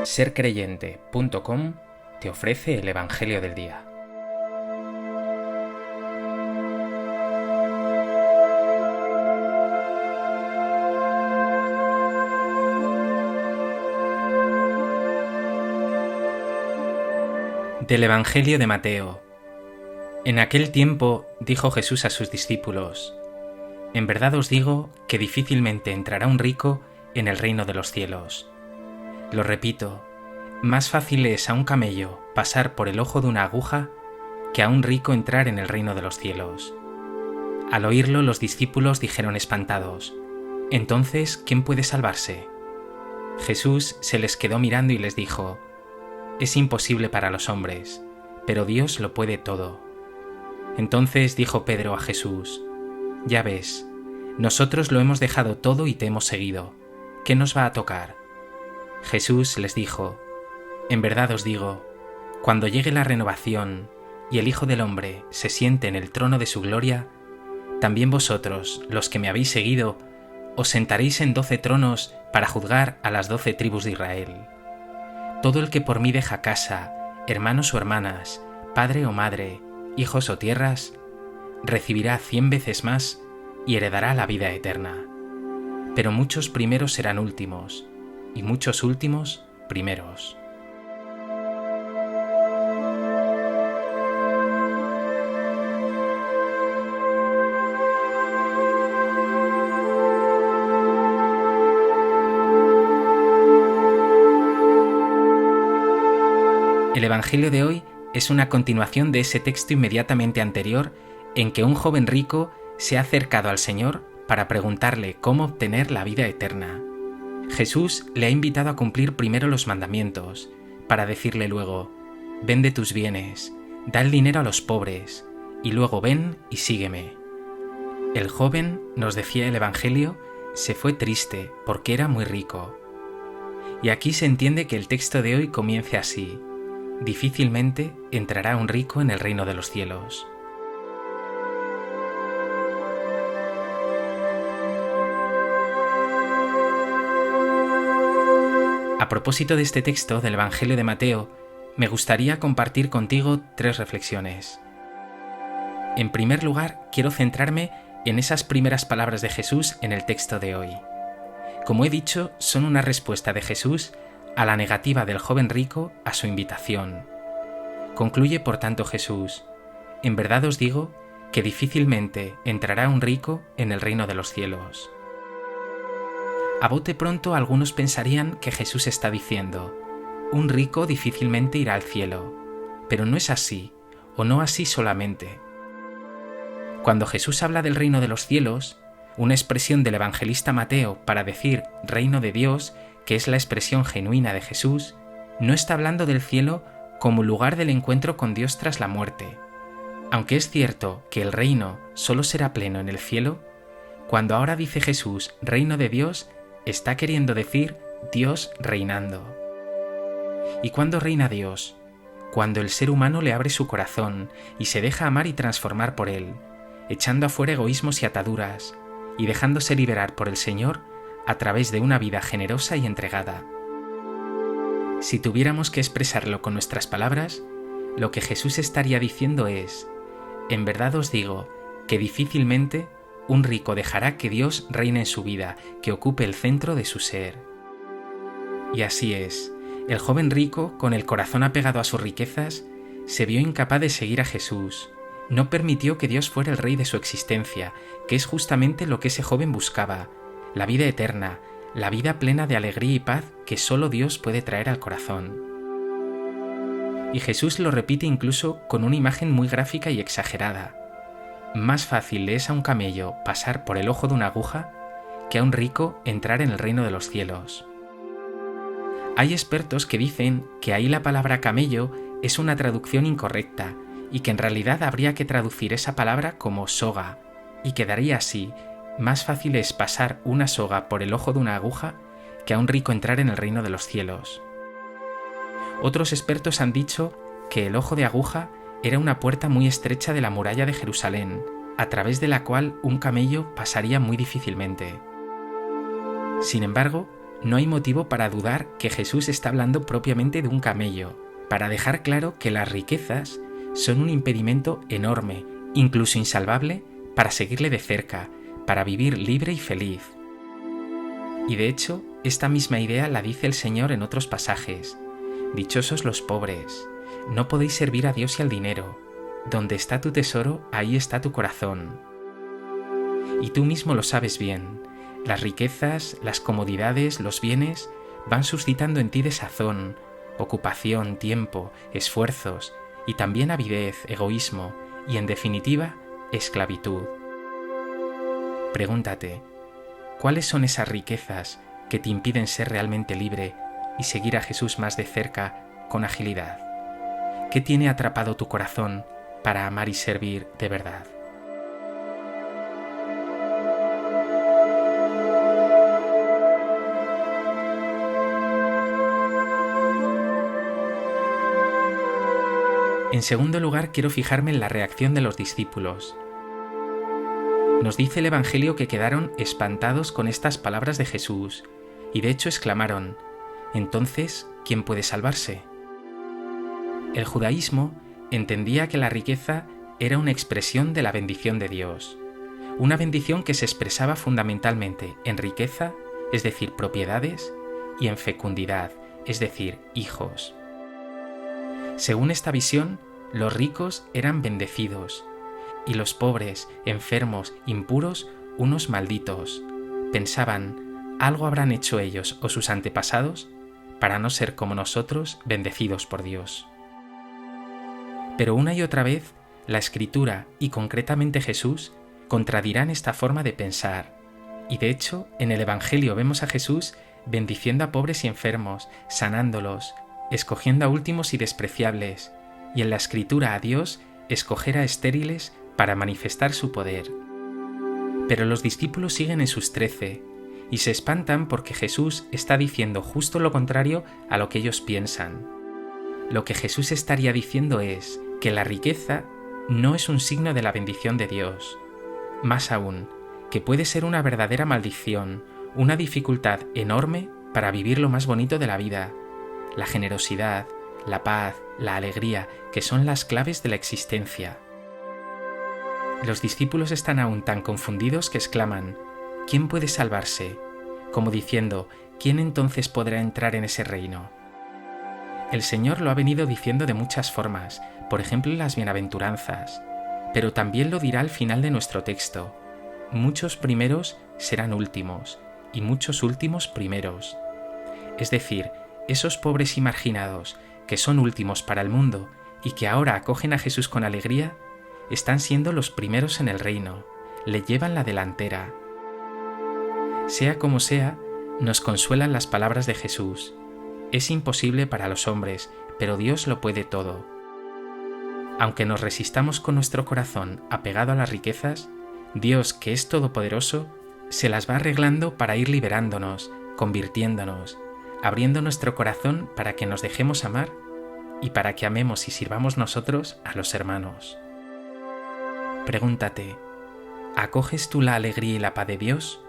Sercreyente.com te ofrece el Evangelio del Día. Del Evangelio de Mateo. En aquel tiempo dijo Jesús a sus discípulos: En verdad os digo que difícilmente entrará un rico en el reino de los cielos. Lo repito, más fácil es a un camello pasar por el ojo de una aguja que a un rico entrar en el reino de los cielos. Al oírlo, los discípulos dijeron espantados: Entonces, ¿quién puede salvarse? Jesús se les quedó mirando y les dijo: Es imposible para los hombres, pero Dios lo puede todo. Entonces dijo Pedro a Jesús: Ya ves, nosotros lo hemos dejado todo y te hemos seguido. ¿Qué nos va a tocar? Jesús les dijo: En verdad os digo, cuando llegue la renovación y el Hijo del Hombre se siente en el trono de su gloria, también vosotros, los que me habéis seguido, os sentaréis en 12 tronos para juzgar a las 12 tribus de Israel. Todo el que por mí deja casa, hermanos o hermanas, padre o madre, hijos o tierras, recibirá 100 veces más y heredará la vida eterna. Pero muchos primeros serán últimos, y muchos últimos primeros. El Evangelio de hoy es una continuación de ese texto inmediatamente anterior en que un joven rico se ha acercado al Señor para preguntarle cómo obtener la vida eterna. Jesús le ha invitado a cumplir primero los mandamientos, para decirle luego: Vende tus bienes, da el dinero a los pobres, y luego ven y sígueme. El joven, nos decía el Evangelio, se fue triste porque era muy rico. Y aquí se entiende que el texto de hoy comience así: Difícilmente entrará un rico en el reino de los cielos. A propósito de este texto del Evangelio de Mateo, me gustaría compartir contigo 3 reflexiones. En primer lugar, quiero centrarme en esas primeras palabras de Jesús en el texto de hoy. Como he dicho, son una respuesta de Jesús a la negativa del joven rico a su invitación. Concluye por tanto Jesús: En verdad os digo que difícilmente entrará un rico en el reino de los cielos. A bote pronto algunos pensarían que Jesús está diciendo: un rico difícilmente irá al cielo, pero no es así, o no así solamente. Cuando Jesús habla del reino de los cielos, una expresión del evangelista Mateo para decir reino de Dios, que es la expresión genuina de Jesús, no está hablando del cielo como lugar del encuentro con Dios tras la muerte. Aunque es cierto que el reino solo será pleno en el cielo, cuando ahora dice Jesús reino de Dios, está queriendo decir Dios reinando. ¿Y cuándo reina Dios? Cuando el ser humano le abre su corazón y se deja amar y transformar por él, echando afuera egoísmos y ataduras, y dejándose liberar por el Señor a través de una vida generosa y entregada. Si tuviéramos que expresarlo con nuestras palabras, lo que Jesús estaría diciendo es: En verdad os digo que difícilmente un rico dejará que Dios reine en su vida, que ocupe el centro de su ser. Y así es, el joven rico, con el corazón apegado a sus riquezas, se vio incapaz de seguir a Jesús. No permitió que Dios fuera el rey de su existencia, que es justamente lo que ese joven buscaba: la vida eterna, la vida plena de alegría y paz que solo Dios puede traer al corazón. Y Jesús lo repite incluso con una imagen muy gráfica y exagerada. Más fácil le es a un camello pasar por el ojo de una aguja que a un rico entrar en el reino de los cielos. Hay expertos que dicen que ahí la palabra camello es una traducción incorrecta y que en realidad habría que traducir esa palabra como soga, y quedaría así: más fácil es pasar una soga por el ojo de una aguja que a un rico entrar en el reino de los cielos. Otros expertos han dicho que el ojo de aguja era una puerta muy estrecha de la muralla de Jerusalén, a través de la cual un camello pasaría muy difícilmente. Sin embargo, no hay motivo para dudar que Jesús está hablando propiamente de un camello, para dejar claro que las riquezas son un impedimento enorme, incluso insalvable, para seguirle de cerca, para vivir libre y feliz. Y de hecho, esta misma idea la dice el Señor en otros pasajes. Dichosos los pobres, no podéis servir a Dios y al dinero. Donde está tu tesoro, ahí está tu corazón. Y tú mismo lo sabes bien. Las riquezas, las comodidades, los bienes van suscitando en ti desazón, ocupación, tiempo, esfuerzos y también avidez, egoísmo y, en definitiva, esclavitud. Pregúntate, ¿cuáles son esas riquezas que te impiden ser realmente libre y seguir a Jesús más de cerca con agilidad? ¿Qué tiene atrapado tu corazón para amar y servir de verdad? En segundo lugar, quiero fijarme en la reacción de los discípulos. Nos dice el Evangelio que quedaron espantados con estas palabras de Jesús y de hecho exclamaron: «Entonces, ¿quién puede salvarse?». El judaísmo entendía que la riqueza era una expresión de la bendición de Dios, una bendición que se expresaba fundamentalmente en riqueza, es decir, propiedades, y en fecundidad, es decir, hijos. Según esta visión, los ricos eran bendecidos y los pobres, enfermos, impuros, unos malditos. Pensaban, algo habrán hecho ellos o sus antepasados para no ser como nosotros, bendecidos por Dios. Pero una y otra vez, la Escritura y concretamente Jesús contradirán esta forma de pensar. Y de hecho, en el Evangelio vemos a Jesús bendiciendo a pobres y enfermos, sanándolos, escogiendo a últimos y despreciables, y en la Escritura a Dios escoger a estériles para manifestar su poder. Pero los discípulos siguen en sus 13 y se espantan porque Jesús está diciendo justo lo contrario a lo que ellos piensan. Lo que Jesús estaría diciendo es que la riqueza no es un signo de la bendición de Dios. Más aún, que puede ser una verdadera maldición, una dificultad enorme para vivir lo más bonito de la vida, la generosidad, la paz, la alegría, que son las claves de la existencia. Los discípulos están aún tan confundidos que exclaman: ¿quién puede salvarse? Como diciendo, ¿quién entonces podrá entrar en ese reino? El Señor lo ha venido diciendo de muchas formas, por ejemplo en las bienaventuranzas, pero también lo dirá al final de nuestro texto: muchos primeros serán últimos, y muchos últimos primeros. Es decir, esos pobres y marginados, que son últimos para el mundo y que ahora acogen a Jesús con alegría, están siendo los primeros en el reino, le llevan la delantera. Sea como sea, nos consuelan las palabras de Jesús. Es imposible para los hombres, pero Dios lo puede todo. Aunque nos resistamos con nuestro corazón apegado a las riquezas, Dios, que es todopoderoso, se las va arreglando para ir liberándonos, convirtiéndonos, abriendo nuestro corazón para que nos dejemos amar y para que amemos y sirvamos nosotros a los hermanos. Pregúntate, ¿acoges tú la alegría y la paz de Dios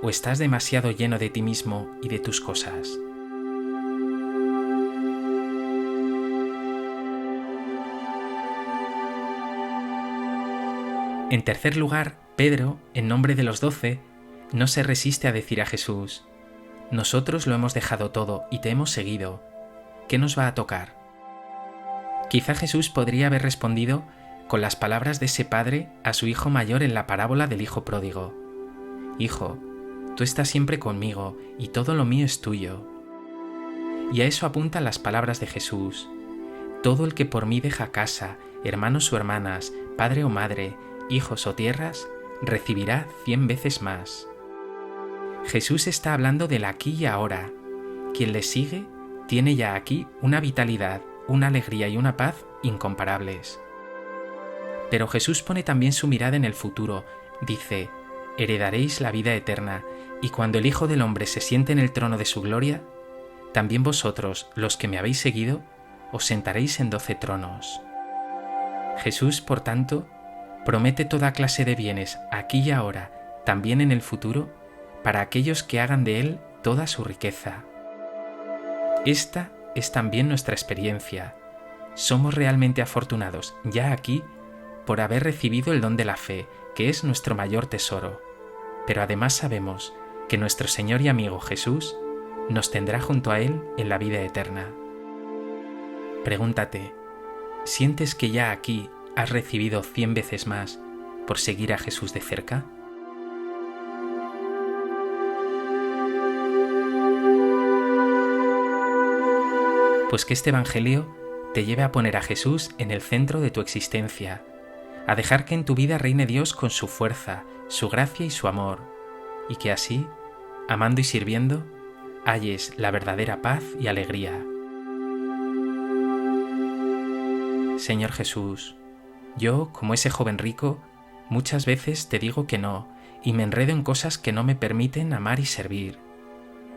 o estás demasiado lleno de ti mismo y de tus cosas? En tercer lugar, Pedro, en nombre de los 12, no se resiste a decir a Jesús: nosotros lo hemos dejado todo y te hemos seguido. ¿Qué nos va a tocar? Quizá Jesús podría haber respondido con las palabras de ese padre a su hijo mayor en la parábola del hijo pródigo: Hijo, tú estás siempre conmigo y todo lo mío es tuyo. Y a eso apuntan las palabras de Jesús: todo el que por mí deja casa, hermanos o hermanas, padre o madre, hijos o tierras, recibirá 100 veces más. Jesús está hablando del aquí y ahora. Quien le sigue tiene ya aquí una vitalidad, una alegría y una paz incomparables. Pero Jesús pone también su mirada en el futuro. Dice: heredaréis la vida eterna, y cuando el Hijo del Hombre se siente en el trono de su gloria, también vosotros, los que me habéis seguido, os sentaréis en 12 tronos. Jesús, por tanto, promete toda clase de bienes aquí y ahora, también en el futuro, para aquellos que hagan de Él toda su riqueza. Esta es también nuestra experiencia. Somos realmente afortunados ya aquí por haber recibido el don de la fe, que es nuestro mayor tesoro. Pero además sabemos que nuestro Señor y amigo Jesús nos tendrá junto a Él en la vida eterna. Pregúntate, ¿sientes que ya aquí has recibido 100 veces más por seguir a Jesús de cerca? Pues que este Evangelio te lleve a poner a Jesús en el centro de tu existencia, a dejar que en tu vida reine Dios con su fuerza, su gracia y su amor, y que así, amando y sirviendo, halles la verdadera paz y alegría. Señor Jesús, yo, como ese joven rico, muchas veces te digo que no, y me enredo en cosas que no me permiten amar y servir.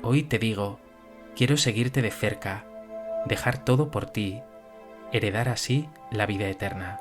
Hoy te digo, quiero seguirte de cerca, dejar todo por ti, heredar así la vida eterna.